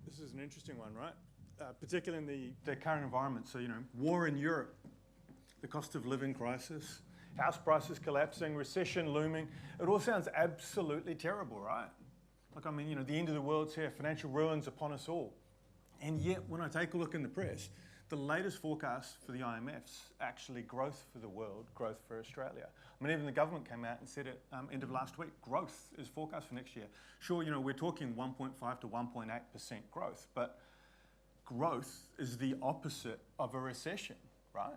This is an interesting one, right? Particularly in the current environment. So, war in Europe, the cost of living crisis, house prices collapsing, recession looming. It all sounds absolutely terrible, right? Like, I mean, the end of the world's here, financial ruins upon us all. And yet, when I take a look in the press, the latest forecast for the IMF's actually growth for the world, growth for Australia. I mean, even the government came out and said it end of last week, growth is forecast for next year. Sure, we're talking 1.5 to 1.8% growth, but growth is the opposite of a recession, right?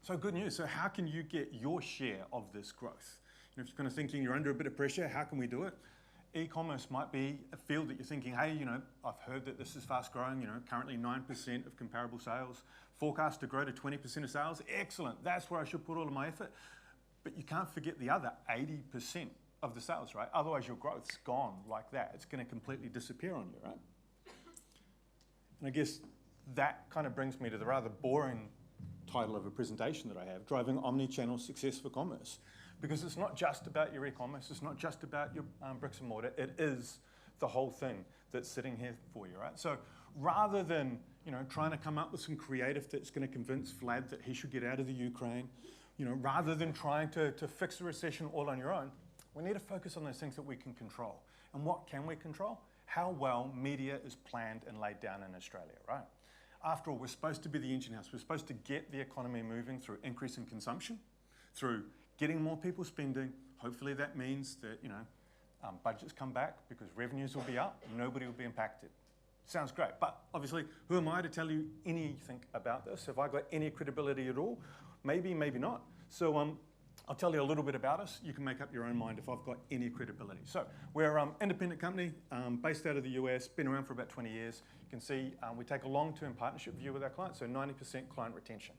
So good news. So how can you get your share of this growth? If you're kind of thinking you're under a bit of pressure, how can we do it? E-commerce might be a field that you're thinking, hey, I've heard that this is fast growing, currently 9% of comparable sales, forecast to grow to 20% of sales. Excellent, that's where I should put all of my effort. But you can't forget the other 80% of the sales, right? Otherwise your growth's gone like that. It's gonna completely disappear on you, right? And I guess that kind of brings me to the rather boring title of a presentation that I have, Driving Omnichannel Success for Commerce. Because it's not just about your e-commerce, it's not just about your bricks and mortar, it is the whole thing that's sitting here for you, right? So rather than trying to come up with some creative that's going to convince Vlad that he should get out of the Ukraine, rather than trying to fix the recession all on your own, we need to focus on those things that we can control. And what can we control? How well media is planned and laid down in Australia, right? After all, we're supposed to be the engine house. We're supposed to get the economy moving through increase in consumption, through getting more people spending. Hopefully that means that budgets come back because revenues will be up, nobody will be impacted. Sounds great, but obviously, who am I to tell you anything about this? Have I got any credibility at all? Maybe, maybe not. So I'll tell you a little bit about us. You can make up your own mind if I've got any credibility. So we're an independent company based out of the US, been around for about 20 years. You can see we take a long-term partnership view with our clients, so 90% client retention.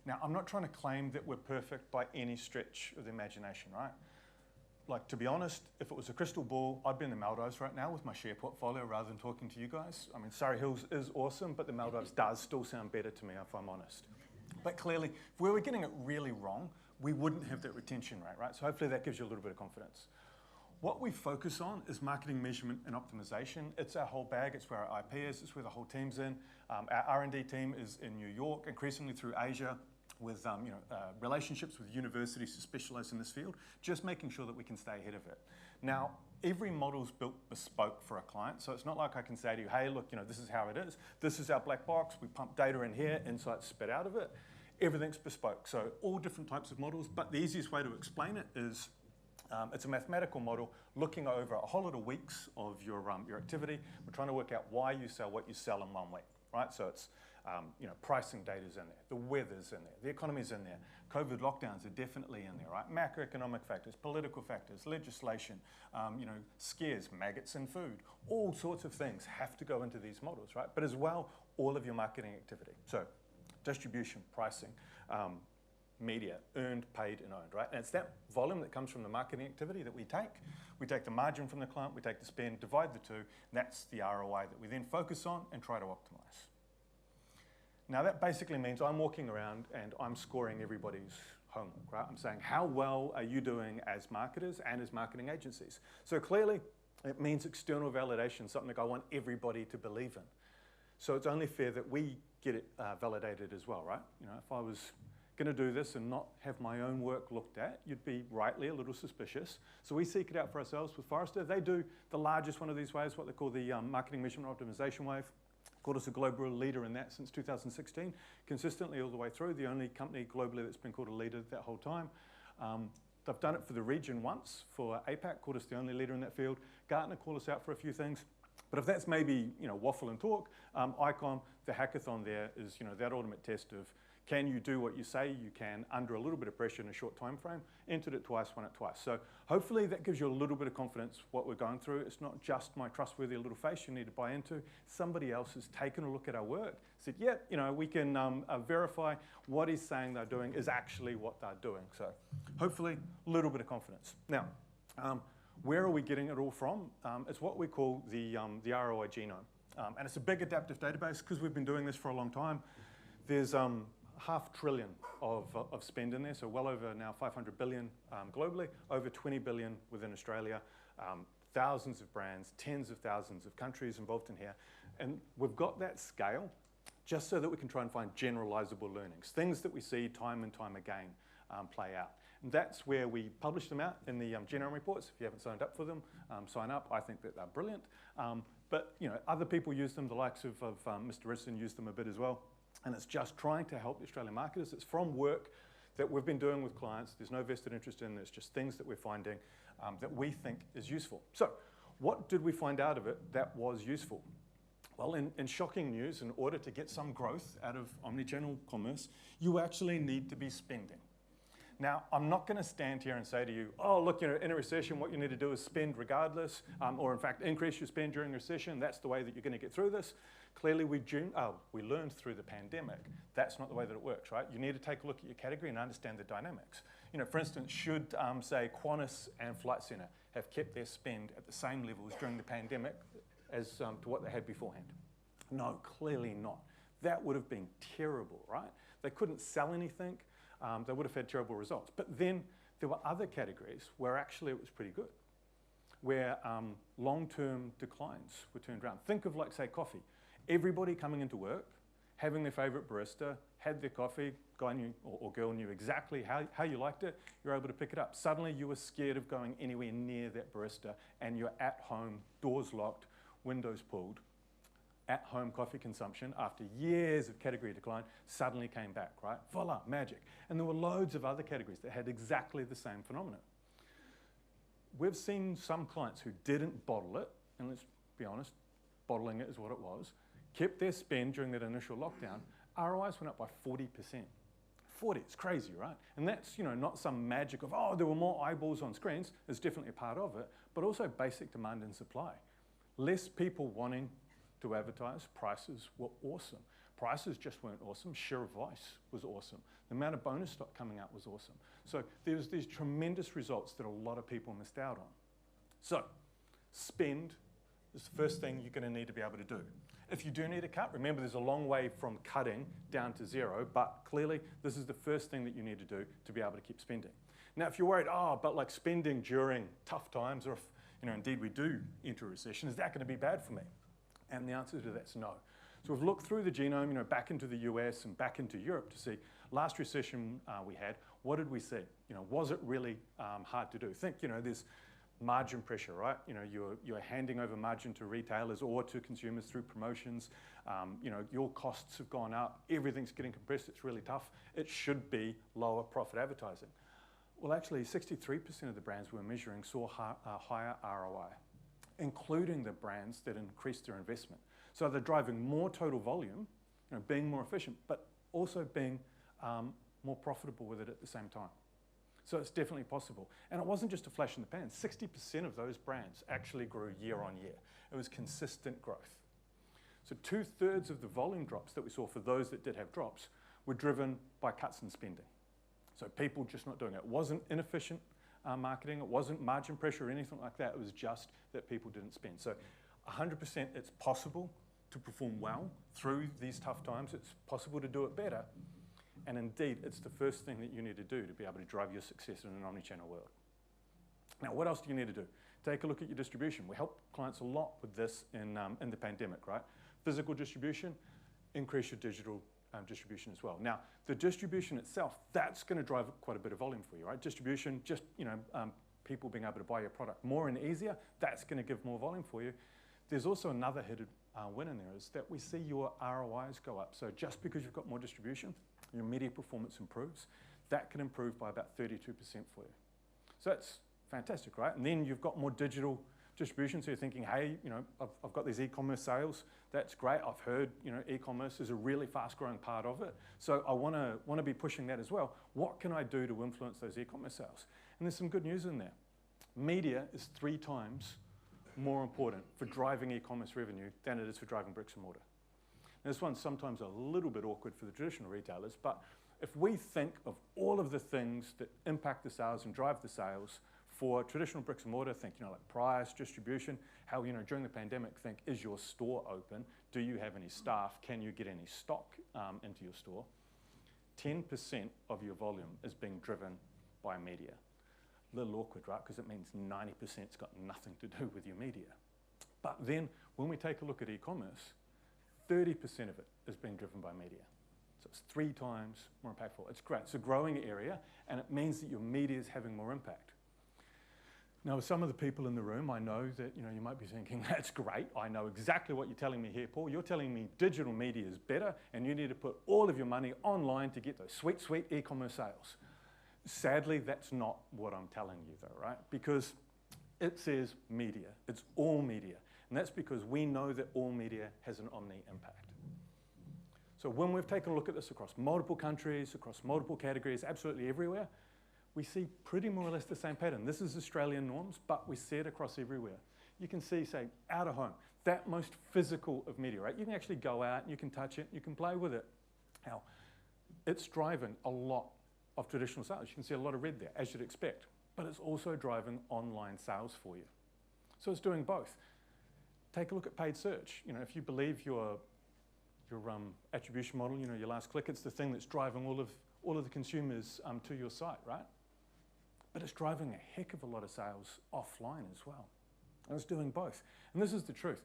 Now, I'm not trying to claim that we're perfect by any stretch of the imagination, right? Like, to be honest, if it was a crystal ball, I'd be in the Maldives right now with my share portfolio rather than talking to you guys. I mean, Surrey Hills is awesome, but the Maldives does still sound better to me if I'm honest. But clearly, if we were getting it really wrong, we wouldn't have that retention rate, right? So hopefully that gives you a little bit of confidence. What we focus on is marketing, measurement, and optimization. It's our whole bag. It's where our IP is. It's where the whole team's in. Our R&D team is in New York, increasingly through Asia, with relationships with universities who specialize in this field, just making sure that we can stay ahead of it. Now, every model's built bespoke for a client, so it's not like I can say to you, hey, look, this is how it is. This is our black box. We pump data in here, insights spit out of it. Everything's bespoke, so all different types of models, but the easiest way to explain it is it's a mathematical model looking over a whole lot of weeks of your activity. We're trying to work out why you sell what you sell in 1 week, right? So it's pricing data's in there, the weather's in there, the economy's in there, COVID lockdowns are definitely in there, right? Macroeconomic factors, political factors, legislation, scares, maggots in food, all sorts of things have to go into these models, right? But as well, all of your marketing activity. So distribution, pricing, media, earned, paid, and owned, right? And it's that volume that comes from the marketing activity that we take. We take the margin from the client, we take the spend, divide the two, and that's the ROI that we then focus on and try to optimize. Now that basically means I'm walking around and I'm scoring everybody's homework, right? I'm saying, how well are you doing as marketers and as marketing agencies? So clearly, it means external validation, something that I want everybody to believe in. So it's only fair that we get it validated as well, right? If I was gonna do this and not have my own work looked at, you'd be rightly a little suspicious. So we seek it out for ourselves with Forrester. They do the largest one of these waves, what they call the marketing measurement optimization wave. Called us a global leader in that since 2016, consistently all the way through, the only company globally that's been called a leader that whole time. They've done it for the region once, for APAC, called us the only leader in that field. Gartner called us out for a few things. But if that's maybe waffle and talk, Icon, the hackathon there is that ultimate test of can you do what you say you can under a little bit of pressure in a short time frame? Entered it twice, won it twice. So hopefully that gives you a little bit of confidence what we're going through. It's not just my trustworthy little face you need to buy into. Somebody else has taken a look at our work, said, yeah, we can verify what he's saying they're doing is actually what they're doing. So hopefully a little bit of confidence. Now, where are we getting it all from? It's what we call the ROI genome. And it's a big adaptive database because we've been doing this for a long time. There's $500 billion of spend in there, so well over now 500 billion globally, over 20 billion within Australia, thousands of brands, tens of thousands of countries involved in here. And we've got that scale just so that we can try and find generalizable learnings, things that we see time and time again play out. And that's where we publish them out in the genome reports. If you haven't signed up for them, sign up. I think that they're brilliant. But other people use them. The likes of Mr. Richardson use them a bit as well. And it's just trying to help the Australian marketers. It's from work that we've been doing with clients. There's no vested interest in it. It's just things that we're finding that we think is useful. So what did we find out of it that was useful? Well, in shocking news, in order to get some growth out of omnichannel commerce, you actually need to be spending. Now, I'm not going to stand here and say to you, oh, look, in a recession, what you need to do is spend regardless, or in fact, increase your spend during recession. That's the way that you're going to get through this. Clearly, we learned through the pandemic. That's not the way that it works, right? You need to take a look at your category and understand the dynamics. For instance, should, say, Qantas and Flight Centre have kept their spend at the same levels during the pandemic as to what they had beforehand? No, clearly not. That would have been terrible, right? They couldn't sell anything. They would have had terrible results. But then there were other categories where actually it was pretty good, where long-term declines were turned around. Think of, like, say, coffee. Everybody coming into work, having their favorite barista, had their coffee, guy knew or girl knew exactly how you liked it, you're able to pick it up. Suddenly you were scared of going anywhere near that barista, and you're at home, doors locked, windows pulled. At-home coffee consumption, after years of category decline, suddenly came back, right? Voila, magic. And there were loads of other categories that had exactly the same phenomenon. We've seen some clients who didn't bottle it, and let's be honest, bottling it is what it was, kept their spend during that initial lockdown. ROIs went up by 40%. 40, it's crazy, right? And that's, not some magic of, oh, there were more eyeballs on screens. It's definitely a part of it, but also basic demand and supply. Less people wanting to advertise. Prices were awesome. Prices just weren't awesome. Share of voice was awesome. The amount of bonus stock coming out was awesome. So there's these tremendous results that a lot of people missed out on. So spend is the first thing you're going to need to be able to do. If you do need a cut, remember there's a long way from cutting down to zero, but clearly this is the first thing that you need to do to be able to keep spending. Now, if you're worried, but like spending during tough times, or if indeed we do enter a recession, is that going to be bad for me? And the answer to that's no. So we've looked through the genome, back into the US and back into Europe to see last recession we had, what did we see? Was it really hard to do? Think, there's margin pressure, right? You're handing over margin to retailers or to consumers through promotions. Your costs have gone up. Everything's getting compressed. It's really tough. It should be lower profit advertising. Well, actually, 63% of the brands we're measuring saw a higher ROI, including the brands that increased their investment. So they're driving more total volume, being more efficient, but also being more profitable with it at the same time. So it's definitely possible. And it wasn't just a flash in the pan. 60% of those brands actually grew year on year. It was consistent growth. So 2/3 of the volume drops that we saw for those that did have drops were driven by cuts in spending. So people just not doing it. It wasn't inefficient marketing. It wasn't margin pressure or anything like that. It was just that people didn't spend. So 100% it's possible to perform well through these tough times. It's possible to do it better. And indeed, it's the first thing that you need to do to be able to drive your success in an omnichannel world. Now, what else do you need to do? Take a look at your distribution. We help clients a lot with this in the pandemic, right? Physical distribution, increase your digital distribution as well. Now, the distribution itself, that's going to drive quite a bit of volume for you, right? Distribution, just people being able to buy your product more and easier, that's going to give more volume for you. There's also another hidden win in there, is that we see your ROIs go up. So just because you've got more distribution, your media performance improves. That can improve by about 32% for you. So that's fantastic, right? And then you've got more digital distribution, so you're thinking, hey, I've got these e-commerce sales. That's great. I've heard, e-commerce is a really fast-growing part of it. So I want to be pushing that as well. What can I do to influence those e-commerce sales? And there's some good news in there. Media is 3 times more important for driving e-commerce revenue than it is for driving bricks and mortar. Now, this one's sometimes a little bit awkward for the traditional retailers, but if we think of all of the things that impact the sales and drive the sales for traditional bricks and mortar, think, like price, distribution, how, during the pandemic, think, is your store open? Do you have any staff? Can you get any stock into your store? 10% of your volume is being driven by media. A little awkward, right? Because it means 90%'s got nothing to do with your media. But then when we take a look at e-commerce, 30% of it is being driven by media. So it's 3 times more impactful. It's great. It's a growing area, and it means that your media is having more impact. Now, with some of the people in the room, I know that you might be thinking, that's great. I know exactly what you're telling me here, Paul. You're telling me digital media is better, and you need to put all of your money online to get those sweet, sweet e-commerce sales. Sadly, that's not what I'm telling you, though, right? Because it says media. It's all media. And that's because we know that all media has an omni impact. So when we've taken a look at this across multiple countries, across multiple categories, absolutely everywhere, we see pretty more or less the same pattern. This is Australian norms, but we see it across everywhere. You can see, say, out of home, that most physical of media, right? You can actually go out, you can touch it, you can play with it. Now, it's driving a lot of traditional sales. You can see a lot of red there, as you'd expect, but it's also driving online sales for you. So it's doing both. Take a look at paid search. If you believe your attribution model, your last click, it's the thing that's driving all of the consumers to your site, right? But it's driving a heck of a lot of sales offline as well. And it's doing both. And this is the truth.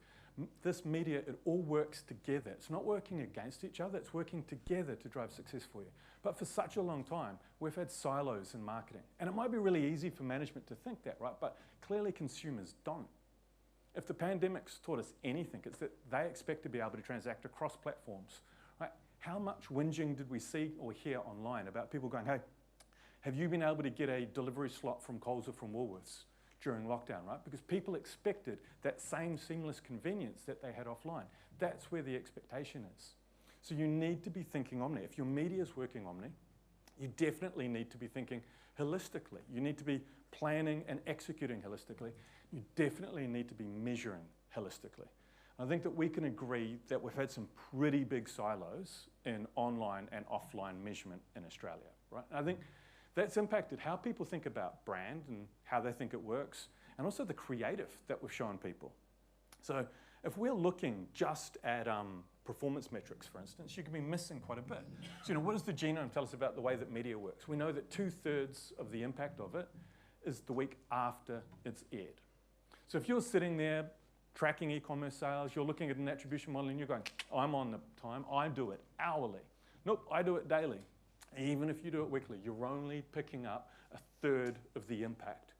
This media, it all works together. It's not working against each other, it's working together to drive success for you. But for such a long time, we've had silos in marketing. And it might be really easy for management to think that, right? But clearly consumers don't. If the pandemic's taught us anything, it's that they expect to be able to transact across platforms, right? How much whinging did we see or hear online about people going, hey, have you been able to get a delivery slot from Coles or from Woolworths during lockdown, right? Because people expected that same seamless convenience that they had offline. That's where the expectation is. So you need to be thinking omni. If your media is working omni, you definitely need to be thinking holistically. You need to be planning and executing holistically. You definitely need to be measuring holistically. I think that we can agree that we've had some pretty big silos in online and offline measurement in Australia, right? And I think that's impacted how people think about brand and how they think it works, and also the creative that we've shown people. So if we're looking just at performance metrics, for instance, you can be missing quite a bit. So what does the genome tell us about the way that media works? We know that 2/3 of the impact of it is the week after it's aired. So if you're sitting there tracking e-commerce sales, you're looking at an attribution model and you're going, I'm on the time, I do it hourly. Nope, I do it daily. Even if you do it weekly, you're only picking up 1/3 of the impact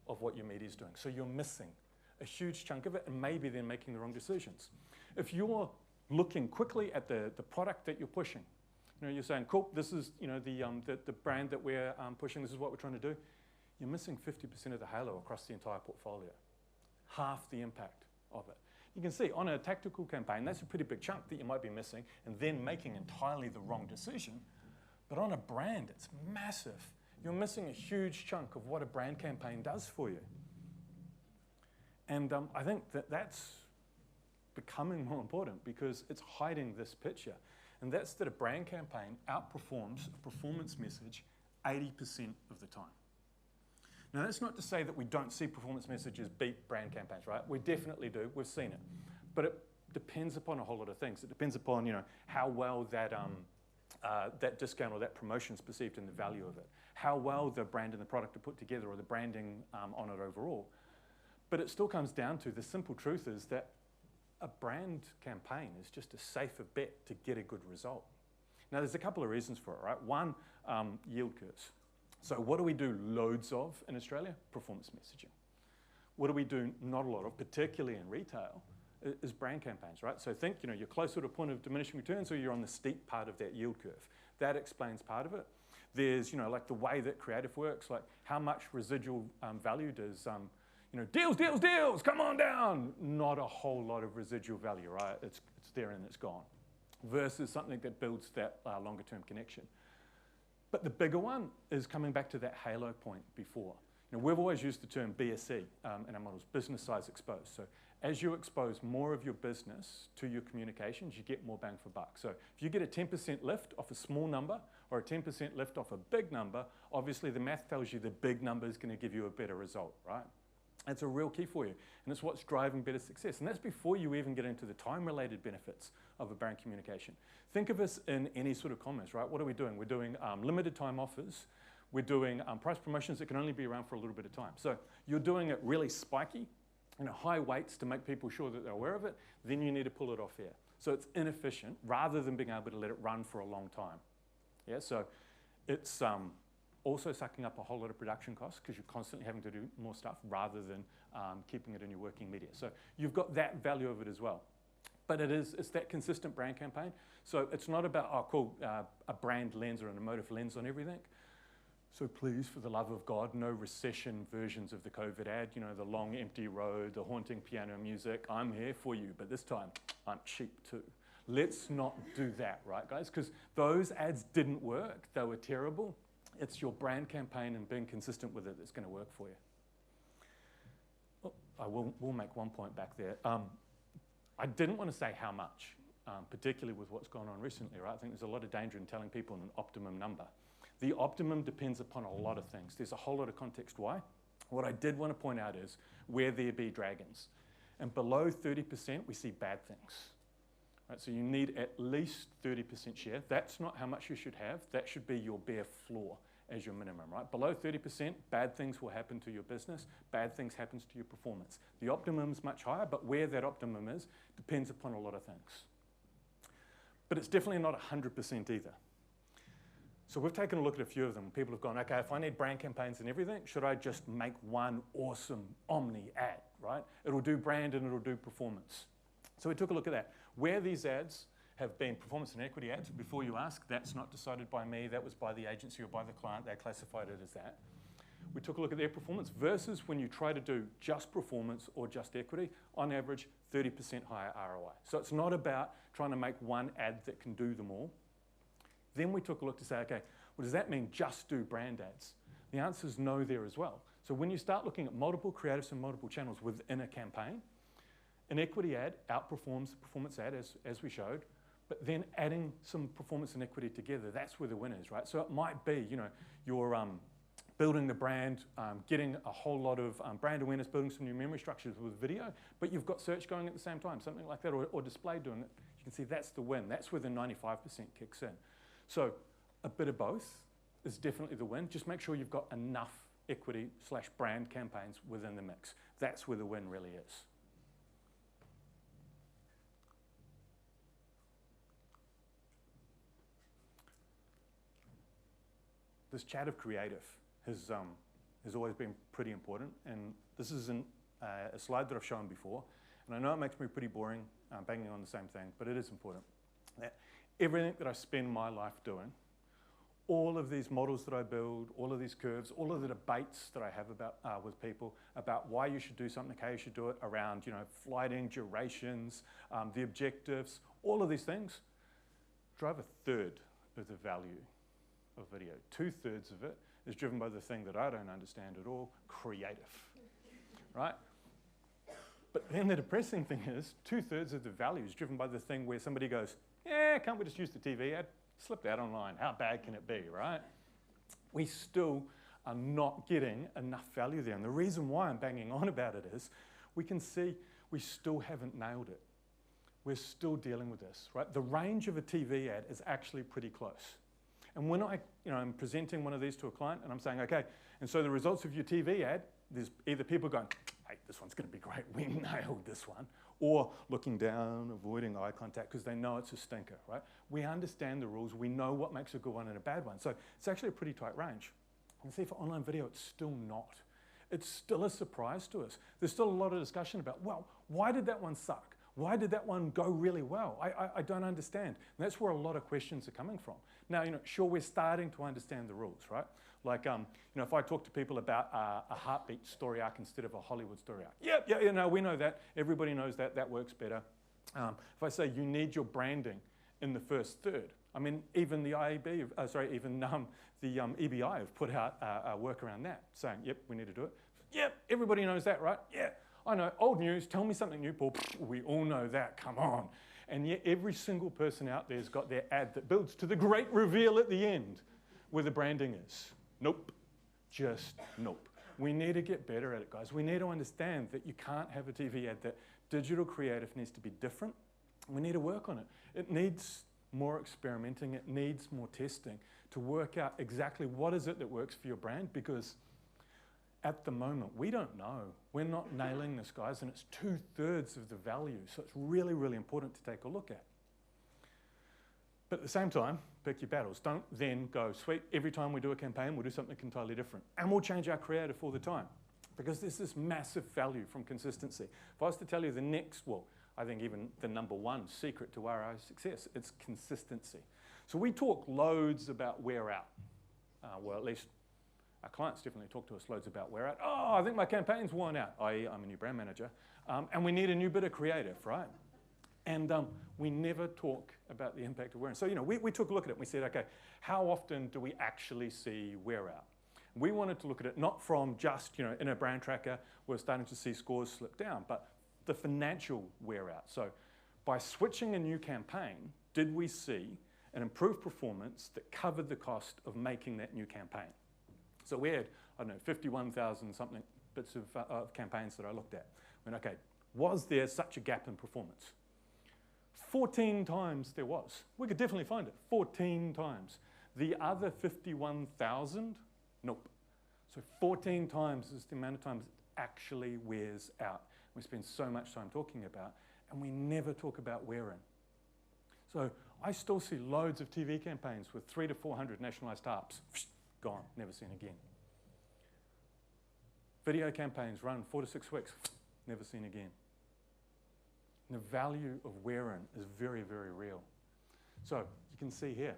of what your media is doing. So you're missing a huge chunk of it, and maybe then making the wrong decisions. If you're looking quickly at the product that you're pushing, you're saying, cool, this is the brand that we're pushing, this is what we're trying to do, you're missing 50% of the halo across the entire portfolio. Half the impact of it. You can see on a tactical campaign, that's a pretty big chunk that you might be missing, and then making entirely the wrong decision. But on a brand, it's massive. You're missing a huge chunk of what a brand campaign does for you. And I think that that's becoming more important because it's hiding this picture. And that's that a brand campaign outperforms a performance message 80% of the time. Now, that's not to say that we don't see performance messages beat brand campaigns, right? We definitely do. We've seen it. But it depends upon a whole lot of things. It depends upon, how well that discount or that promotion is perceived and the value of it, how well the brand and the product are put together or the branding on it overall. But it still comes down to the simple truth is that a brand campaign is just a safer bet to get a good result. Now, there's a couple of reasons for it, right? One, yield curves. So what do we do loads of in Australia? Performance messaging. What do we do not a lot of, particularly in retail, is brand campaigns, right? So think, you're closer to a point of diminishing returns or you're on the steep part of that yield curve. That explains part of it. There's, like the way that creative works, like how much residual value does, deals, deals, deals, come on down. Not a whole lot of residual value, right? It's there and it's gone. Versus something that builds that longer term connection. But the bigger one is coming back to that halo point before. We've always used the term BSE in our models, business size exposed. So as you expose more of your business to your communications, you get more bang for buck. So if you get a 10% lift off a small number or a 10% lift off a big number, obviously the math tells you the big number is going to give you a better result, right? That's a real key for you. And it's what's driving better success. And that's before you even get into the time-related benefits of a brand communication. Think of us in any sort of commerce, right? What are we doing? We're doing limited time offers. we're doing price promotions that can only be around for a little bit of time. So you're doing it really spiky, high weights to make people sure that they're aware of it, then you need to pull it off air. So it's inefficient rather than being able to let it run for a long time. Yeah, so it's also sucking up a whole lot of production costs because you're constantly having to do more stuff rather than keeping it in your working media. So you've got that value of it as well. But it's that consistent brand campaign. So it's not about, oh, cool, a brand lens or an emotive lens on everything. So please, for the love of God, no recession versions of the COVID ad, the long empty road, the haunting piano music. I'm here for you, but this time I'm cheap too. Let's not do that, right, guys? Because those ads didn't work. They were terrible. It's your brand campaign and being consistent with it that's going to work for you. Oh, I will make one point back there. I didn't want to say how much, particularly with what's gone on recently, right? I think there's a lot of danger in telling people an optimum number. The optimum depends upon a lot of things. There's a whole lot of context why. What I did want to point out is where there be dragons. And below 30%, we see bad things. Right, so you need at least 30% share. That's not how much you should have. That should be your bare floor as your minimum, right? Below 30%, bad things will happen to your business. Bad things happens to your performance. The optimum is much higher, but where that optimum is depends upon a lot of things. But it's definitely not 100% either. So we've taken a look at a few of them. People have gone, okay, if I need brand campaigns and everything, should I just make one awesome omni ad, right? It'll do brand and it'll do performance. So we took a look at that. Where these ads have been performance and equity ads, before you ask, that's not decided by me, that was by the agency or by the client, they classified it as that. We took a look at their performance versus when you try to do just performance or just equity, on average, 30% higher ROI. So it's not about trying to make one ad that can do them all. Then we took a look to say, okay, well, does that mean just do brand ads? The answer is no there as well. So when you start looking at multiple creatives and multiple channels within a campaign, an equity ad outperforms the performance ad, as we showed, but then adding some performance and equity together, that's where the win is, right? So it might be, you're building the brand, getting a whole lot of brand awareness, building some new memory structures with video, but you've got search going at the same time, something like that, or display doing it. You can see that's the win. That's where the 95% kicks in. So a bit of both is definitely the win. Just make sure you've got enough equity/brand campaigns within the mix. That's where the win really is. This chat of creative has always been pretty important, and this is a slide that I've shown before, and I know it makes me pretty boring, banging on the same thing, but it is important. Everything that I spend my life doing, all of these models that I build, all of these curves, all of the debates that I have about with people about why you should do something, how you should do it, around flighting, durations, the objectives, all of these things drive a third of the value of video. 2/3 of it is driven by the thing that I don't understand at all, creative, right? But then the depressing thing is 2/3 of the value is driven by the thing where somebody goes, yeah, can't we just use the TV ad? Slip that online. How bad can it be, right? We still are not getting enough value there. And the reason why I'm banging on about it is we can see we still haven't nailed it. We're still dealing with this, right? The range of a TV ad is actually pretty close. And when I'm presenting one of these to a client and I'm saying, okay, and so the results of your TV ad, there's either people going, hey, this one's going to be great, we nailed this one, or looking down, avoiding eye contact because they know it's a stinker, right? We understand the rules. We know what makes a good one and a bad one. So it's actually a pretty tight range. And see, for online video, it's still not. It's still a surprise to us. There's still a lot of discussion about, well, why did that one suck? Why did that one go really well? I don't understand. And that's where a lot of questions are coming from. Now, sure, we're starting to understand the rules, right? Like, if I talk to people about a heartbeat story arc instead of a Hollywood story arc, yeah, no, we know that. Everybody knows that. That works better. If I say you need your branding in the first third, I mean, even the EBI have put out a work around that, saying, yep, we need to do it. Yep, everybody knows that, right? Yeah, I know, old news, tell me something new, Paul. We all know that, come on. And yet every single person out there has got their ad that builds to the great reveal at the end where the branding is. Nope, just nope. We need to get better at it, guys. We need to understand that you can't have a TV ad, that digital creative needs to be different. We need to work on it. It needs more experimenting, it needs more testing to work out exactly what is it that works for your brand, because at the moment, we don't know. We're not nailing this, guys, and it's 2/3 of the value. So it's really, really important to take a look at. But at the same time, pick your battles. Don't then go, sweet, every time we do a campaign, we'll do something entirely different. And we'll change our creative all the time. Because there's this massive value from consistency. If I was to tell you the next, well, I think even the #1 secret to our success, it's consistency. So we talk loads about wear out. Well, at least our clients definitely talk to us loads about wear out. Oh, I think my campaign's worn out, i.e. I'm a new brand manager, and we need a new bit of creative, right? And we never talk about the impact of wear out. So, we took a look at it and we said, okay, how often do we actually see wear out? We wanted to look at it not from just, in a brand tracker, we're starting to see scores slip down, but the financial wear out. So by switching a new campaign, did we see an improved performance that covered the cost of making that new campaign? So we had, 51,000 something bits of campaigns that I looked at. I went, okay, was there such a gap in performance? 14 times there was. We could definitely find it, 14 times. The other 51,000, nope. So 14 times is the amount of times it actually wears out. We spend so much time talking about, and we never talk about wear-in. So I still see loads of TV campaigns with 300 to 400 nationalized tarps. Gone, never seen again. Video campaigns run 4 to 6 weeks, never seen again. And the value of wear-in is very, very real. So you can see here,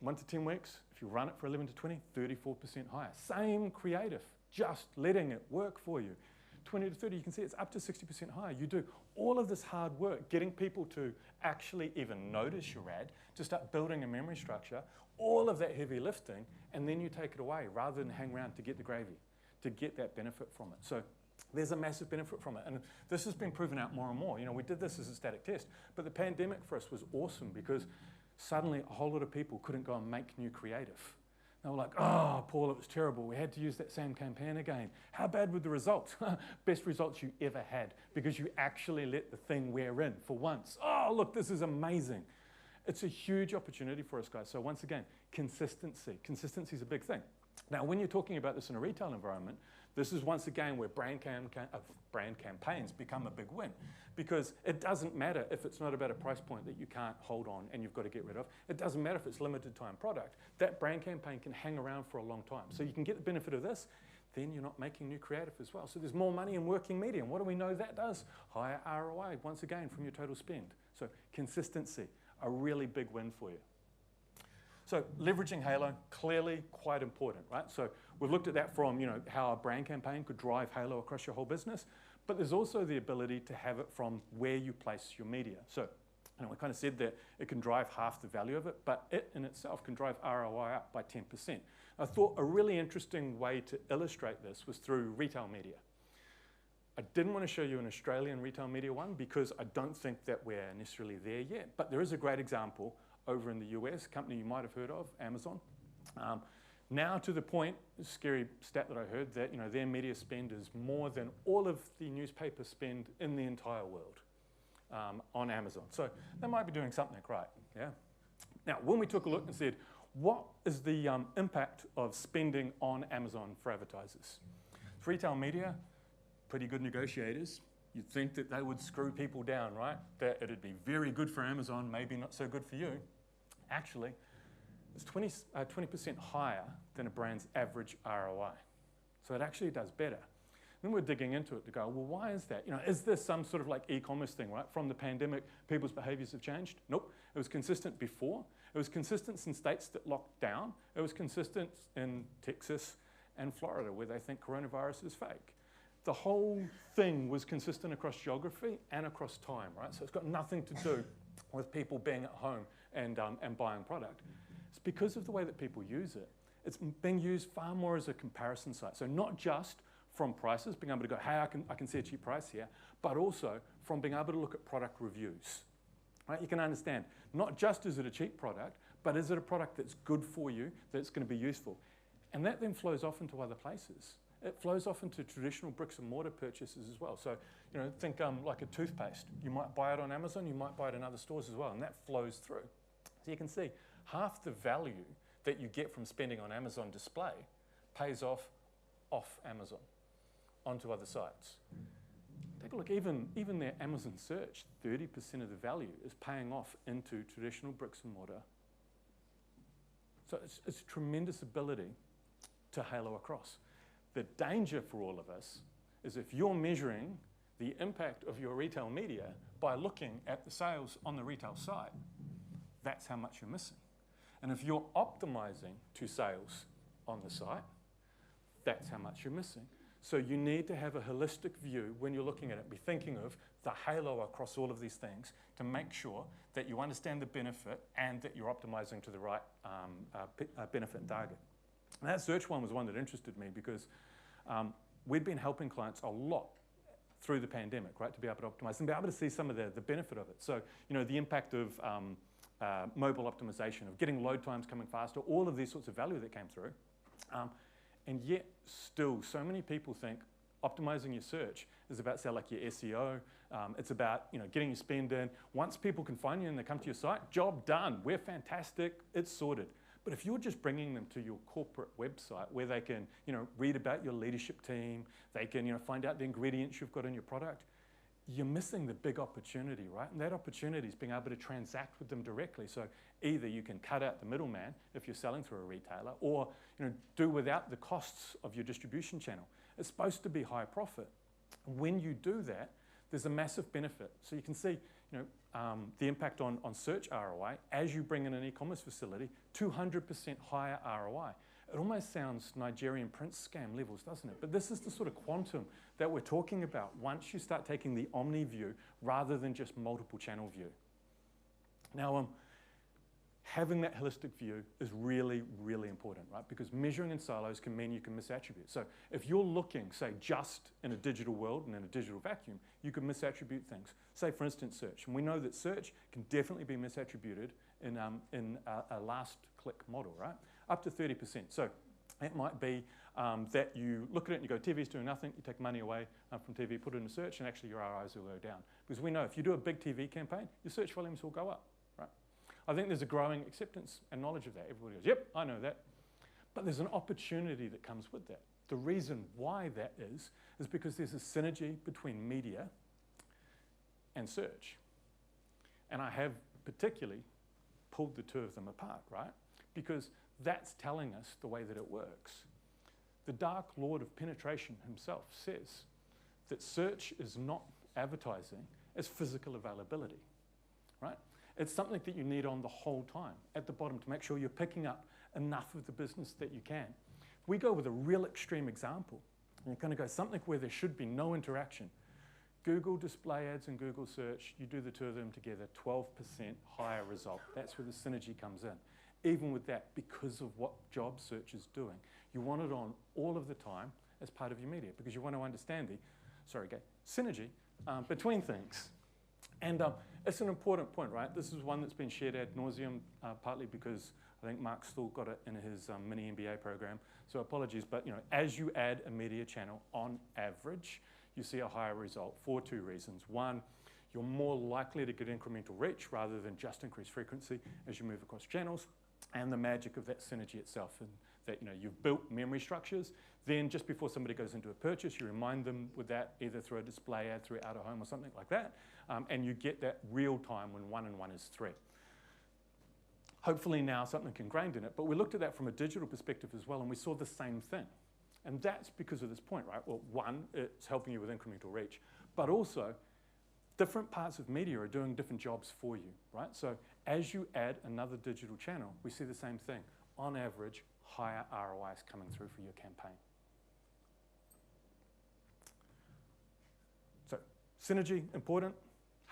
1 to 10 weeks, if you run it for 11 to 20, 34% higher. Same creative, just letting it work for you. 20 to 30, you can see it's up to 60% higher. You do all of this hard work, getting people to actually even notice your ad, to start building a memory structure, all of that heavy lifting, and then you take it away rather than hang around to get the gravy, to get that benefit from it. So there's a massive benefit from it. And this has been proven out more and more. We did this as a static test, but the pandemic for us was awesome because suddenly a whole lot of people couldn't go and make new creative. They were like, oh, Paul, it was terrible. We had to use that same campaign again. How bad were the results? Best results you ever had because you actually let the thing wear in for once. Oh, look, this is amazing. It's a huge opportunity for us, guys. So once again, consistency. Consistency is a big thing. Now, when you're talking about this in a retail environment, this is once again where brand campaigns become a big win because it doesn't matter if it's not about a price point that you can't hold on and you've got to get rid of. It doesn't matter if it's limited time product. That brand campaign can hang around for a long time. So you can get the benefit of this, then you're not making new creative as well. So there's more money in working media. And what do we know that does? Higher ROI, once again, from your total spend. So consistency, a really big win for you. So leveraging Halo, clearly quite important, right? So we've looked at that from, how a brand campaign could drive Halo across your whole business, but there's also the ability to have it from where you place your media. So, we kind of said that it can drive half the value of it, but it in itself can drive ROI up by 10%. I thought a really interesting way to illustrate this was through retail media. I didn't want to show you an Australian retail media one because I don't think that we're necessarily there yet, but there is a great example over in the US, a company you might have heard of, Amazon. Now to the point, a scary stat that I heard, that their media spend is more than all of the newspaper spend in the entire world on Amazon. So they might be doing something right, yeah? Now, when we took a look and said, what is the impact of spending on Amazon for advertisers? For retail media, pretty good negotiators. You'd think that they would screw people down, right? That it'd be very good for Amazon, maybe not so good for you. Actually, it's 20% higher than a brand's average ROI. So it actually does better. Then we're digging into it to go, well, why is that? Is this some sort of like e-commerce thing, right? From the pandemic, people's behaviors have changed? Nope. It was consistent before. It was consistent in states that locked down. It was consistent in Texas and Florida, where they think coronavirus is fake. The whole thing was consistent across geography and across time, right? So it's got nothing to do with people being at home and buying product. It's because of the way that people use it. It's being used far more as a comparison site. So not just from prices, being able to go, hey, I can see a cheap price here, but also from being able to look at product reviews. Right? You can understand, not just is it a cheap product, but is it a product that's good for you, that's going to be useful? And that then flows off into other places. it flows off into traditional bricks and mortar purchases as well. So, think like a toothpaste. You might buy it on Amazon, you might buy it in other stores as well, and that flows through. So you can see half the value that you get from spending on Amazon display pays off Amazon onto other sites. Take a look, even their Amazon search, 30% of the value is paying off into traditional bricks and mortar. So it's a tremendous ability to halo across. The danger for all of us is if you're measuring the impact of your retail media by looking at the sales on the retail side, that's how much you're missing. And if you're optimizing to sales on the site, that's how much you're missing. So you need to have a holistic view when you're looking at it. Be thinking of the halo across all of these things to make sure that you understand the benefit and that you're optimizing to the right benefit and target. And that search one was one that interested me because we'd been helping clients a lot through the pandemic, right, to be able to optimize and be able to see some of the benefit of it. So, the impact of mobile optimization, of getting load times coming faster, all of these sorts of value that came through. And yet, still, so many people think optimizing your search is about, say, like your SEO. It's about, getting your spend in. Once people can find you and they come to your site, job done. We're fantastic. It's sorted. But if you're just bringing them to your corporate website where they can, read about your leadership team, they can, find out the ingredients you've got in your product, you're missing the big opportunity, right? And that opportunity is being able to transact with them directly. So either you can cut out the middleman if you're selling through a retailer, or do without the costs of your distribution channel. It's supposed to be high profit. When you do that, there's a massive benefit. So you can see, the impact on search ROI as you bring in an e-commerce facility, 200% higher ROI. It almost sounds Nigerian prince scam levels, doesn't it? But this is the sort of quantum that we're talking about once you start taking the omni view rather than just multiple channel view. Now, having that holistic view is really, really important, right? Because measuring in silos can mean you can misattribute. So if you're looking, say, just in a digital world and in a digital vacuum, you can misattribute things. Say, for instance, search. And we know that search can definitely be misattributed in a last click model, right? Up to 30%. So it might be that you look at it and you go, TV's doing nothing, you take money away from TV, put it in a search, and actually your ROIs will go down. Because we know if you do a big TV campaign, your search volumes will go up, right? I think there's a growing acceptance and knowledge of that. Everybody goes, yep, I know that. But there's an opportunity that comes with that. The reason why that is because there's a synergy between media and search. And I have particularly pulled the two of them apart, right? Because that's telling us the way that it works. The Dark Lord of penetration himself says that search is not advertising, it's physical availability, right? It's something that you need on the whole time at the bottom to make sure you're picking up enough of the business that you can. If we go with a real extreme example, and you're going to go something where there should be no interaction. Google display ads and Google search, you do the two of them together, 12% higher result. That's where the synergy comes in. Even with that, because of what job search is doing, you want it on all of the time as part of your media because you want to understand the, synergy between things. And it's an important point, right? This is one that's been shared ad nauseum, partly because I think Mark still got it in his mini MBA program. So apologies, but as you add a media channel on average, you see a higher result for two reasons. One, you're more likely to get incremental reach rather than just increased frequency as you move across channels, and the magic of that synergy itself, and that you've built memory structures. Then just before somebody goes into a purchase, you remind them with that either through a display ad, through out of home or something like that, and you get that real time when 1 and 1 is 3. Hopefully now something ingrained in it, but we looked at that from a digital perspective as well, and we saw the same thing. And that's because of this point, right? Well, one, it's helping you with incremental reach, but also different parts of media are doing different jobs for you, right? So as you add another digital channel, we see the same thing. On average, higher ROIs coming through for your campaign. So synergy, important.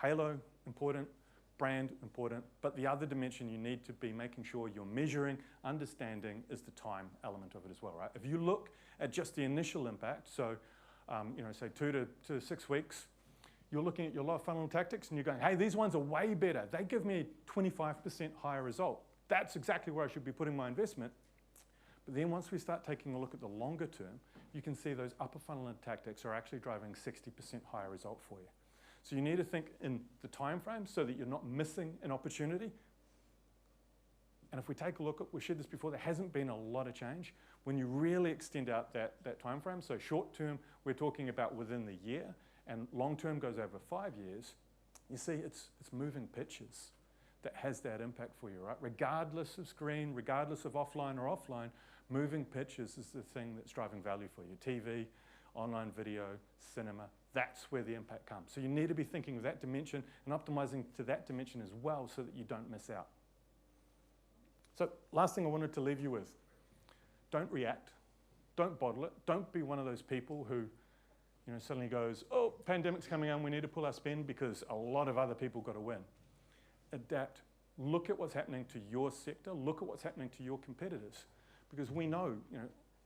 Halo, important. Brand, important. But the other dimension you need to be making sure you're measuring, understanding, is the time element of it as well, right? If you look at just the initial impact, so say 2 to 6 weeks, you're looking at your low funnel tactics and you're going, hey, these ones are way better. They give me a 25% higher result. That's exactly where I should be putting my investment. But then once we start taking a look at the longer term, you can see those upper funnel tactics are actually driving 60% higher result for you. So you need to think in the time frame so that you're not missing an opportunity. And if we take a look at, we shared this before, there hasn't been a lot of change. When you really extend out that time frame, so short term, we're talking about within the year, and long term goes over 5 years, you see it's moving pictures that has that impact for you, right? Regardless of screen, regardless of offline or offline, moving pictures is the thing that's driving value for you. TV, online video, cinema, that's where the impact comes. So you need to be thinking of that dimension and optimizing to that dimension as well so that you don't miss out. So last thing I wanted to leave you with, don't react, don't bottle it, don't be one of those people who suddenly goes, oh, pandemic's coming on, we need to pull our spend because a lot of other people got to win. Adapt, look at what's happening to your sector, look at what's happening to your competitors, because we know,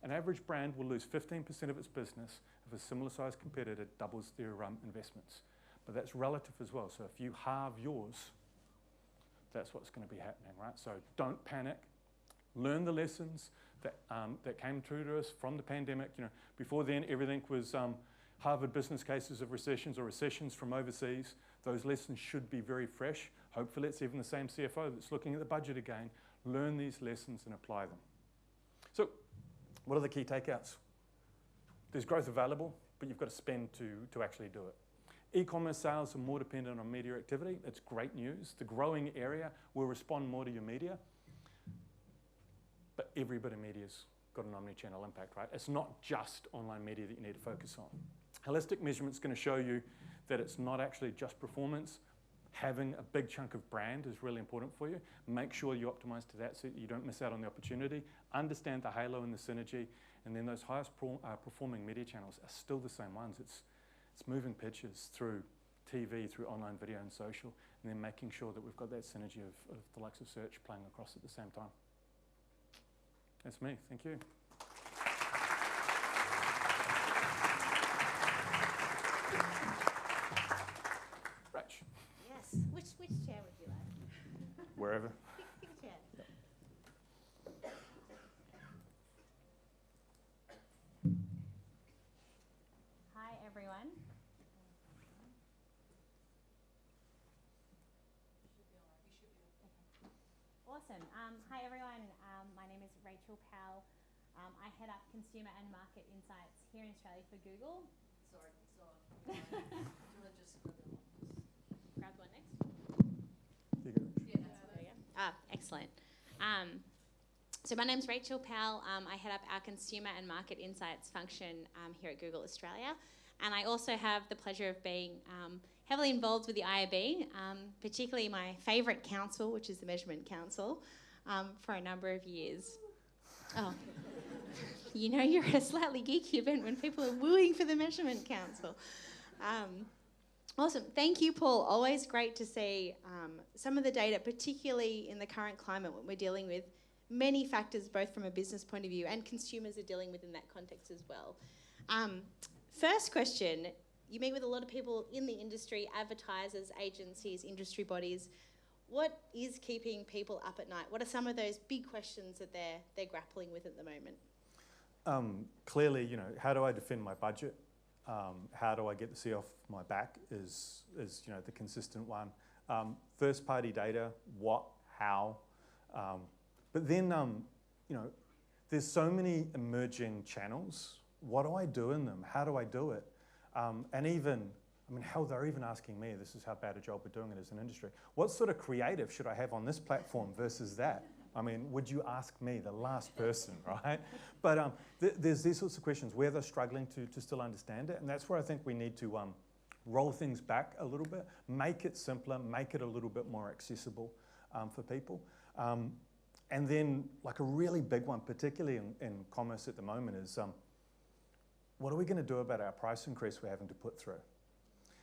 an average brand will lose 15% of its business if a similar sized competitor doubles their investments. But that's relative as well, so if you halve yours, that's what's going to be happening, right? So don't panic, learn the lessons that came through to us from the pandemic. Before then, everything was Harvard business cases of recessions or recessions from overseas. Those lessons should be very fresh. Hopefully it's even the same CFO that's looking at the budget again. Learn these lessons and apply them. So what are the key takeouts? There's growth available, but you've got to spend to actually do it. E-commerce sales are more dependent on media activity. That's great news. The growing area will respond more to your media, but every bit of media's got an omni-channel impact, right? It's not just online media that you need to focus on. Holistic measurement's going to show you that it's not actually just performance. Having a big chunk of brand is really important for you. Make sure you optimize to that so that you don't miss out on the opportunity. Understand the halo and the synergy, and then those highest performing media channels are still the same ones. It's moving pictures through TV, through online video and social, and then making sure that we've got that synergy of the likes of search playing across at the same time. That's me. Thank you. Rach. Yes. Which chair would you like? Wherever. Pick a chair. Yep. Hi, everyone. Awesome. Hi, everyone. My name is Rachel Powell. I head up Consumer and Market Insights here in Australia for Google. Sorry, so do you want to just Grab one next. You go. yeah, that's There you go. Excellent. So my name's Rachel Powell. I head up our Consumer and Market Insights function here at Google Australia. And I also have the pleasure of being heavily involved with the IAB, particularly my favourite council, which is the Measurement Council, for a number of years. Oh, you're at a slightly geeky event when people are wooing for the Measurement Council. Awesome. Thank you, Paul. Always great to see some of the data, particularly in the current climate when we're dealing with many factors, both from a business point of view and consumers are dealing with in that context as well. First question, you meet with a lot of people in the industry, advertisers, agencies, industry bodies. What is keeping people up at night? What are some of those big questions that they're grappling with at the moment? Clearly, how do I defend my budget? How do I get the sea off my back is the consistent one. First party data, what, how. But then, there's so many emerging channels. What do I do in them? How do I do it? And even, hell, they're even asking me, this is how bad a job we're doing it as an industry. What sort of creative should I have on this platform versus that? Would you ask me, the last person, right? But there's these sorts of questions where they're struggling to still understand it. And that's where I think we need to roll things back a little bit, make it simpler, make it a little bit more accessible for people. And then, like a really big one, particularly in commerce at the moment, is what are we going to do about our price increase we're having to put through?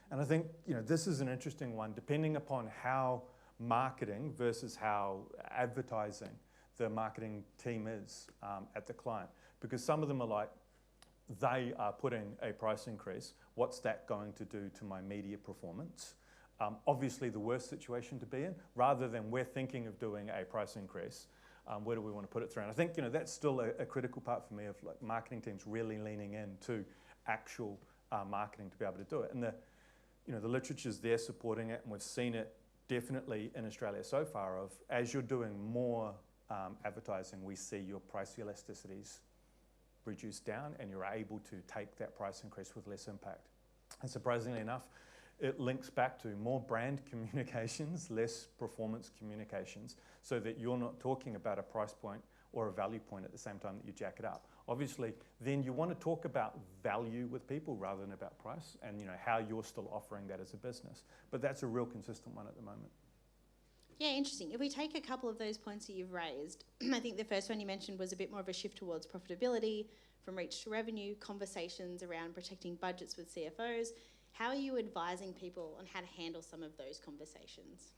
And I think this is an interesting one, depending upon how marketing versus how advertising the marketing team is at the client. Because some of them are like, they are putting a price increase. What's that going to do to my media performance? Obviously the worst situation to be in, rather than we're thinking of doing a price increase. Where do we want to put it through? And I think that's still a critical part for me of like marketing teams really leaning into actual marketing to be able to do it. And the literature's there supporting it, and we've seen it definitely in Australia so far of as you're doing more advertising, we see your price elasticities reduce down and you're able to take that price increase with less impact. And surprisingly enough, it links back to more brand communications, less performance communications, so that you're not talking about a price point or a value point at the same time that you jack it up. Obviously, then you want to talk about value with people rather than about price and how you're still offering that as a business. But that's a real consistent one at the moment. Yeah, interesting. If we take a couple of those points that you've raised, I think the first one you mentioned was a bit more of a shift towards profitability, from reach to revenue, conversations around protecting budgets with CFOs. How are you advising people on how to handle some of those conversations?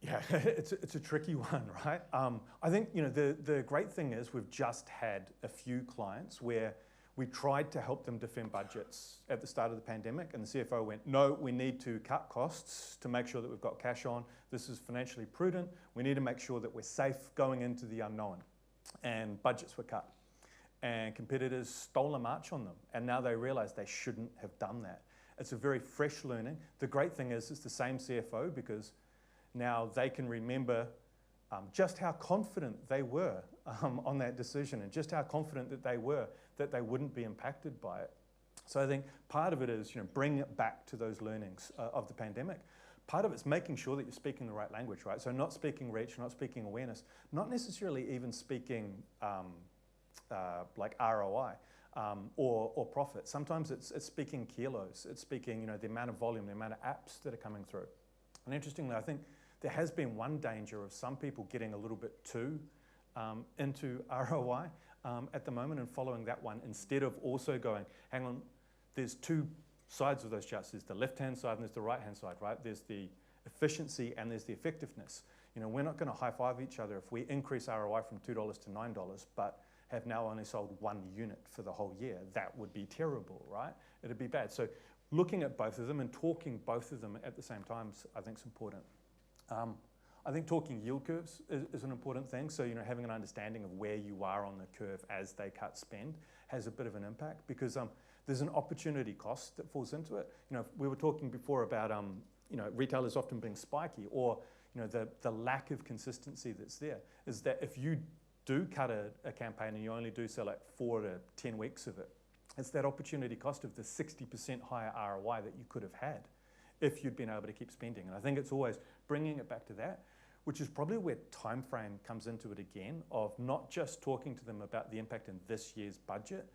Yeah, it's a tricky one, right? I think the great thing is we've just had a few clients where we tried to help them defend budgets at the start of the pandemic, and the CFO went, no, we need to cut costs to make sure that we've got cash on. This is financially prudent. We need to make sure that we're safe going into the unknown. And budgets were cut. And competitors stole a march on them. And now they realize they shouldn't have done that. It's a very fresh learning. The great thing is it's the same CFO because now they can remember just how confident they were on that decision and just how confident that they were that they wouldn't be impacted by it. So I think part of it is bring it back to those learnings of the pandemic. Part of it's making sure that you're speaking the right language, right? So not speaking reach, not speaking awareness, not necessarily even speaking like ROI or profit. Sometimes it's speaking kilos. It's speaking the amount of volume, the amount of apps that are coming through. And interestingly, I think there has been one danger of some people getting a little bit too into ROI at the moment and following that one instead of also going, hang on, there's two sides of those charts. There's the left-hand side and there's the right-hand side, right? There's the efficiency and there's the effectiveness. We're not going to high-five each other if we increase ROI from $2 to $9, but have now only sold 1 unit for the whole year. That would be terrible, right? It'd be bad. So looking at both of them and talking both of them at the same time, I think is important. I think talking yield curves is an important thing. So, having an understanding of where you are on the curve as they cut spend has a bit of an impact because there's an opportunity cost that falls into it. We were talking before about, retailers often being spiky or, the lack of consistency that's there is that if you do cut a campaign and you only do sell like 4 to 10 weeks of it, it's that opportunity cost of the 60% higher ROI that you could have had if you'd been able to keep spending. And I think it's always bringing it back to that, which is probably where time frame comes into it again, of not just talking to them about the impact in this year's budget,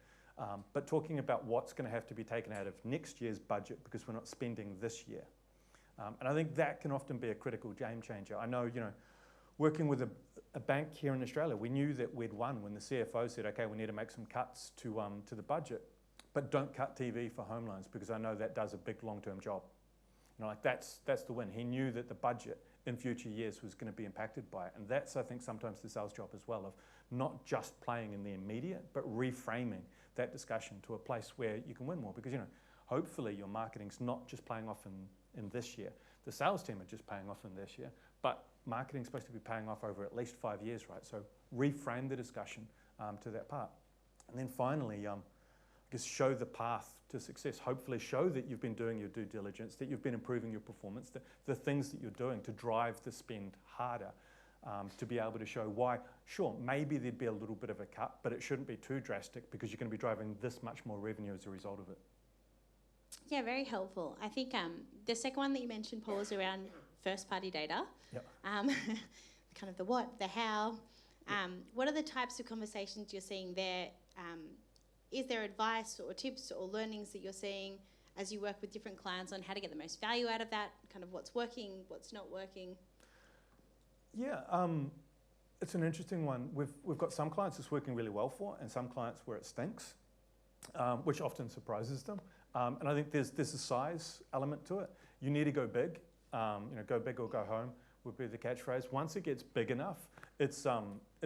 but talking about what's going to have to be taken out of next year's budget because we're not spending this year. And I think that can often be a critical game changer. I know, working with a bank here in Australia, we knew that we'd won when the CFO said, okay, we need to make some cuts to the budget, but don't cut TV for home loans because I know that does a big long-term job. That's the win. He knew that the budget in future years was going to be impacted by it. And that's, I think, sometimes the sales job as well, of not just playing in the immediate, but reframing that discussion to a place where you can win more. Because, hopefully your marketing's not just paying off in this year. The sales team are just paying off in this year, but marketing's supposed to be paying off over at least 5 years, right? So reframe the discussion to that part. And then finally, just show the path to success. Hopefully show that you've been doing your due diligence, that you've been improving your performance, the things that you're doing to drive the spend harder, to be able to show why, sure, maybe there'd be a little bit of a cut, but it shouldn't be too drastic because you're going to be driving this much more revenue as a result of it. Yeah, very helpful. I think the second one that you mentioned, Paul, is around first-party data. Yep. Kind of the what, the how. What are the types of conversations you're seeing there? Is there advice or tips or learnings that you're seeing as you work with different clients on how to get the most value out of that, kind of what's working, what's not working? Yeah, it's an interesting one. We've got some clients it's working really well for and some clients where it stinks, which often surprises them. And I think there's a size element to it. You need to go big. Go big or go home would be the catchphrase. Once it gets big enough, it's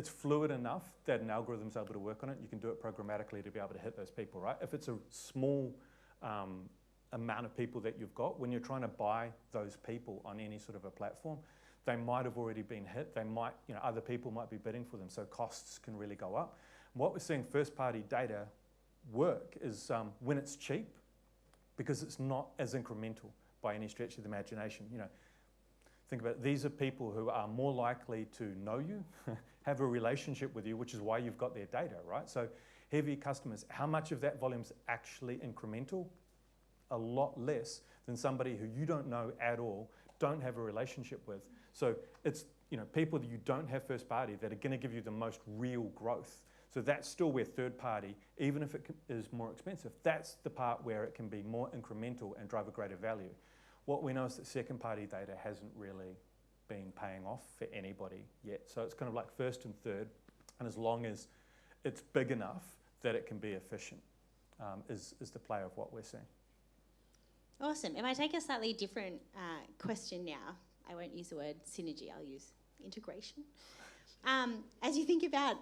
fluid enough that an algorithm's able to work on it. You can do it programmatically to be able to hit those people, right? If it's a small amount of people that you've got, when you're trying to buy those people on any sort of a platform, they might have already been hit. They might, other people might be bidding for them, so costs can really go up. What we're seeing first-party data work is when it's cheap, because it's not as incremental by any stretch of the imagination. Think about it. These are people who are more likely to know you, have a relationship with you, which is why you've got their data, right? So heavy customers, how much of that volume is actually incremental? A lot less than somebody who you don't know at all, don't have a relationship with. So it's people that you don't have first party that are going to give you the most real growth. So that's still where third party, even if it is more expensive, that's the part where it can be more incremental and drive a greater value. What we know is that second party data hasn't really been paying off for anybody yet. So it's kind of like first and third, and as long as it's big enough that it can be efficient, is the play of what we're seeing. Awesome. If I take a slightly different question now, I won't use the word synergy, I'll use integration. As you think about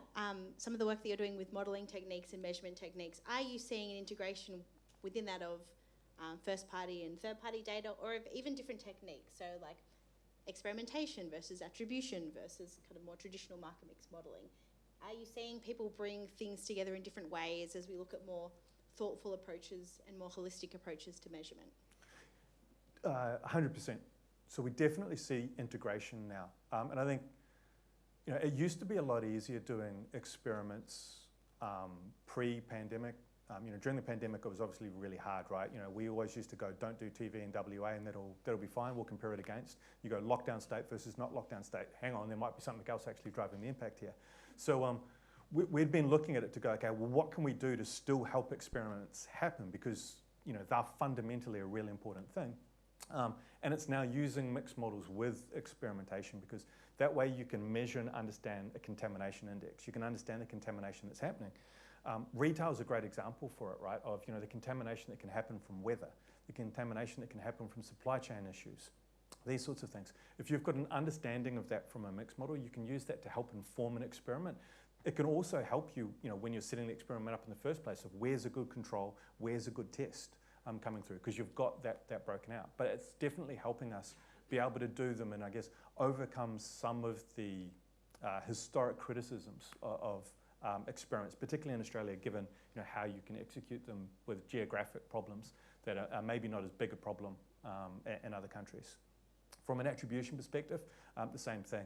some of the work that you're doing with modelling techniques and measurement techniques, are you seeing an integration within that of first-party and third-party data, or of even different techniques, so like experimentation versus attribution versus kind of more traditional market mix modelling? Are you seeing people bring things together in different ways as we look at more thoughtful approaches and more holistic approaches to measurement? 100%. So we definitely see integration now. And I think it used to be a lot easier doing experiments pre-pandemic. During the pandemic, it was obviously really hard, right? We always used to go, don't do TV in WA, and that'll be fine. We'll compare it against. You go lockdown state versus not lockdown state. Hang on, there might be something else actually driving the impact here. So we'd been looking at it to go, okay, well, what can we do to still help experiments happen? Because they're fundamentally a really important thing. And it's now using mixed models with experimentation, because that way you can measure and understand a contamination index. You can understand the contamination that's happening. Retail is a great example for it, right? Of the contamination that can happen from weather, the contamination that can happen from supply chain issues, these sorts of things. If you've got an understanding of that from a mixed model, you can use that to help inform an experiment. It can also help you, when you're setting the experiment up in the first place, of where's a good control, where's a good test coming through, because you've got that broken out. But it's definitely helping us be able to do them and I guess overcome some of the historic criticisms of experiments, particularly in Australia, given how you can execute them with geographic problems that are maybe not as big a problem in other countries. From an attribution perspective, the same thing.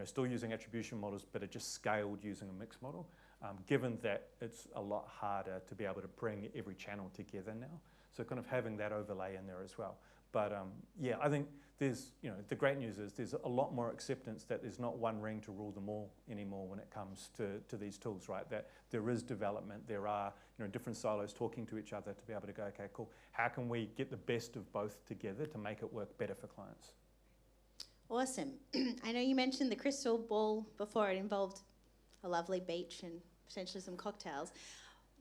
Still using attribution models, but are just scaled using a mixed model, given that it's a lot harder to be able to bring every channel together now. So kind of having that overlay in there as well. But yeah, I think there's, the great news is there's a lot more acceptance that there's not one ring to rule them all anymore when it comes to these tools, right? That there is development, there are, different silos talking to each other to be able to go, okay, cool. How can we get the best of both together to make it work better for clients? Awesome. I know you mentioned the crystal ball before. It involved a lovely beach and potentially some cocktails.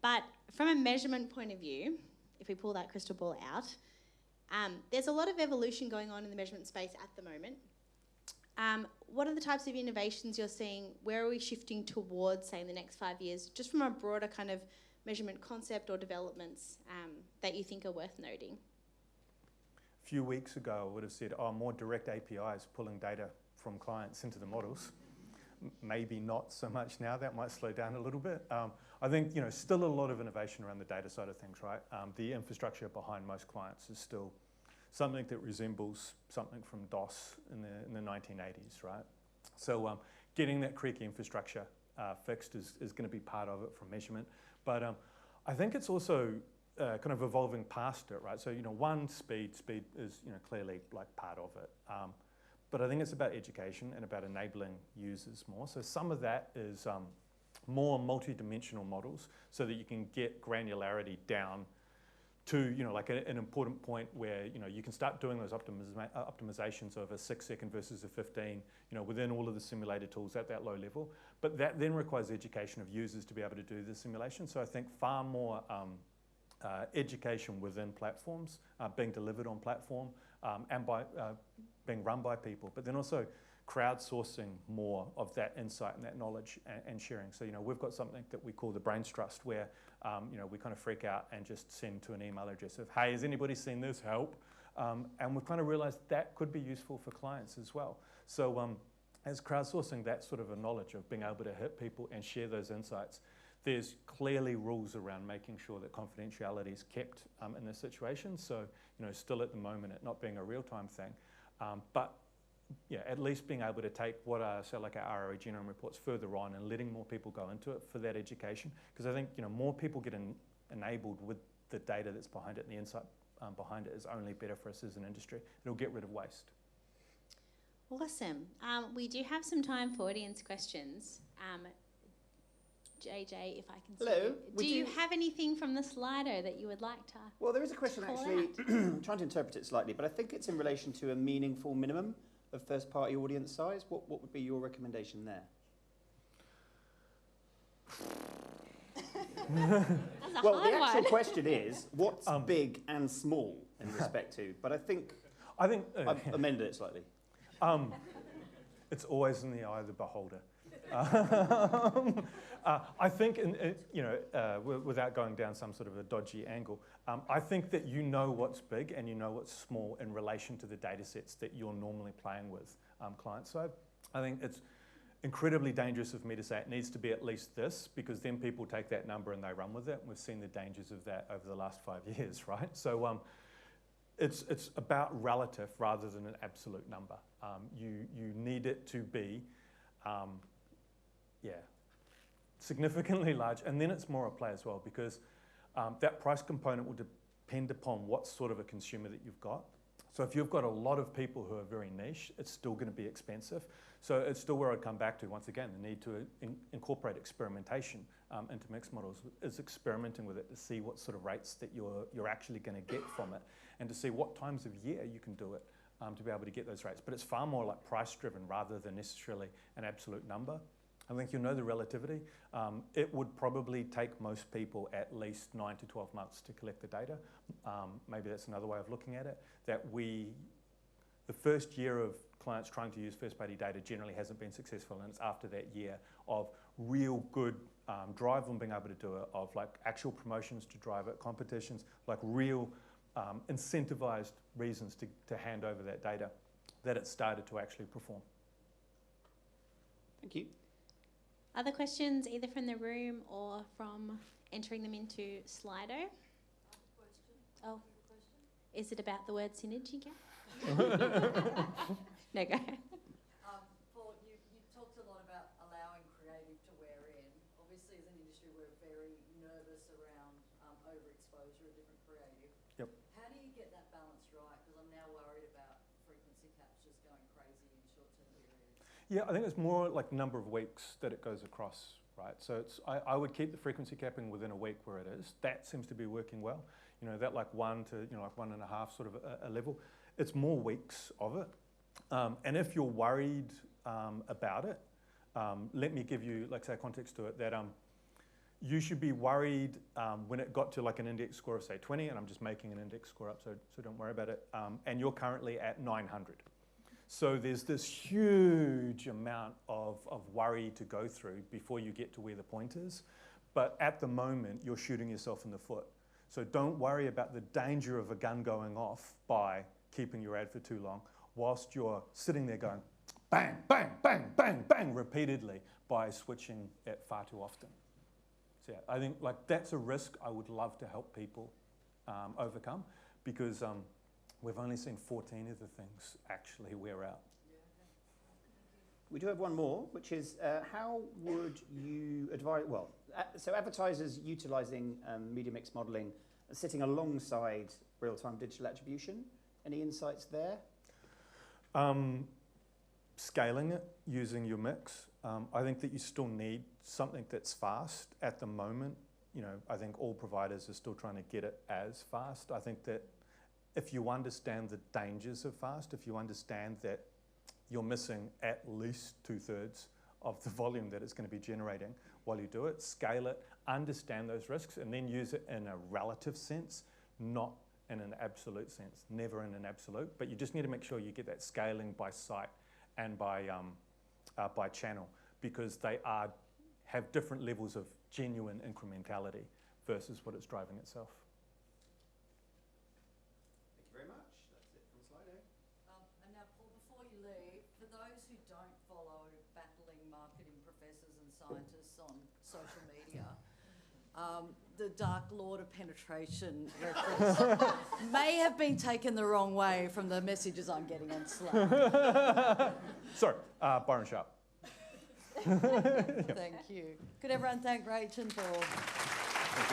But from a measurement point of view, if we pull that crystal ball out, there's a lot of evolution going on in the measurement space at the moment. What are the types of innovations you're seeing? Where are we shifting towards, say, in the next 5 years, just from a broader kind of measurement concept or developments that you think are worth noting? A few weeks ago, I would have said, more direct APIs pulling data from clients into the models. Maybe not so much now. That might slow down a little bit. I think still a lot of innovation around the data side of things, right? The infrastructure behind most clients is still something that resembles something from DOS in the 1980s, right? So getting that creaky infrastructure fixed is going to be part of it from measurement. But I think it's also kind of evolving past it, right? So one, speed is clearly like part of it. But I think it's about education and about enabling users more. So some of that is more multi-dimensional models so that you can get granularity down to like an important point where you can start doing those optimizations of a 6-second versus a 15 within all of the simulated tools at that low level. But that then requires education of users to be able to do the simulation. So I think far more education within platforms being delivered on platform and by being run by people, but then also crowdsourcing more of that insight and that knowledge and sharing. So we've got something that we call the Brains Trust, where we kind of freak out and just send to an email address of, hey, has anybody seen this? Help. And we've kind of realized that could be useful for clients as well. So as crowdsourcing that sort of a knowledge of being able to hit people and share those insights, there's clearly rules around making sure that confidentiality is kept in this situation. So, still at the moment, it not being a real-time thing, but yeah, at least being able to take what are, say, like our ROE genome reports further on and letting more people go into it for that education. Because I think, more people get enabled with the data that's behind it and the insight behind it is only better for us as an industry. It'll get rid of waste. Awesome. We do have some time for audience questions. JJ, if I can see Hello. you. Do you have anything from the Slido that you would like to Well, there is a question call actually, out? I'm trying to interpret it slightly, but I think it's in relation to a meaningful minimum of first-party audience size. What would be your recommendation there? That's a Well, hard the actual one. question is, what's big and small in respect to? But I think I've amended it slightly. It's always in the eye of the beholder. I think, without going down some sort of a dodgy angle, I think that you know what's big and you know what's small in relation to the data sets that you're normally playing with clients. So I think it's incredibly dangerous of me to say it needs to be at least this, because then people take that number and they run with it. And we've seen the dangers of that over the last 5 years, right? So it's about relative rather than an absolute number. You need it to be, significantly large, and then it's more a play as well, because that price component will depend upon what sort of a consumer that you've got. So if you've got a lot of people who are very niche, it's still going to be expensive. So it's still where I'd come back to, once again, the need to incorporate experimentation into mixed models, is experimenting with it to see what sort of rates that you're actually going to get from it, and to see what times of year you can do it to be able to get those rates. But it's far more like price driven rather than necessarily an absolute number. I think you'll know the relativity. It would probably take most people at least 9 to 12 months to collect the data. Maybe that's another way of looking at it, that the first year of clients trying to use first-party data generally hasn't been successful, and it's after that year of real good drive on being able to do it, of like actual promotions to drive it, competitions, like real incentivized reasons to hand over that data, that it started to actually perform. Thank you. Other questions, either from the room or from entering them into Slido? Oh, is it about the word synergy gap? No, go. Paul, you talked a lot about allowing creative to wear in. Obviously, as an industry, we're very nervous around overexposure of different creative. Yep. How do you get that balance right? Because I'm now worried about frequency caps just going crazy in short-term periods. Yeah, I think it's more like number of weeks that it goes across, right? So I would keep the frequency capping within a week where it is. That seems to be working well. That like 1 to like 1.5 sort of a level. It's more weeks of it. And if you're worried about it, let me give you, like, say, context to it, that you should be worried when it got to like an index score of, say, 20, and I'm just making an index score up, so don't worry about it, and you're currently at 900. So there's this huge amount of worry to go through before you get to where the point is. But at the moment, you're shooting yourself in the foot. So don't worry about the danger of a gun going off by keeping your ad for too long, whilst you're sitting there going bang, bang, bang, bang, bang repeatedly by switching it far too often. So yeah, I think like that's a risk I would love to help people overcome, because we've only seen 14 of the things actually wear out. We do have one more, which is how would you advise, so advertisers utilising media mix modelling sitting alongside real-time digital attribution, any insights there? Scaling it using your mix. I think that you still need something that's fast. At the moment, I think all providers are still trying to get it as fast. I think that if you understand the dangers of fast, if you understand that you're missing at least 2/3 of the volume that it's going to be generating while you do it, scale it, understand those risks, and then use it in a relative sense, not in an absolute sense, never in an absolute. But you just need to make sure you get that scaling by site and by channel, because they have different levels of genuine incrementality versus what it's driving itself. Thank you very much. those who don't follow battling marketing professors and scientists on social media, the Dark Lord of Penetration reference may have been taken the wrong way from the messages I'm getting on Slack. Sorry, Byron Sharp. Thank you. Could everyone thank Rachel for...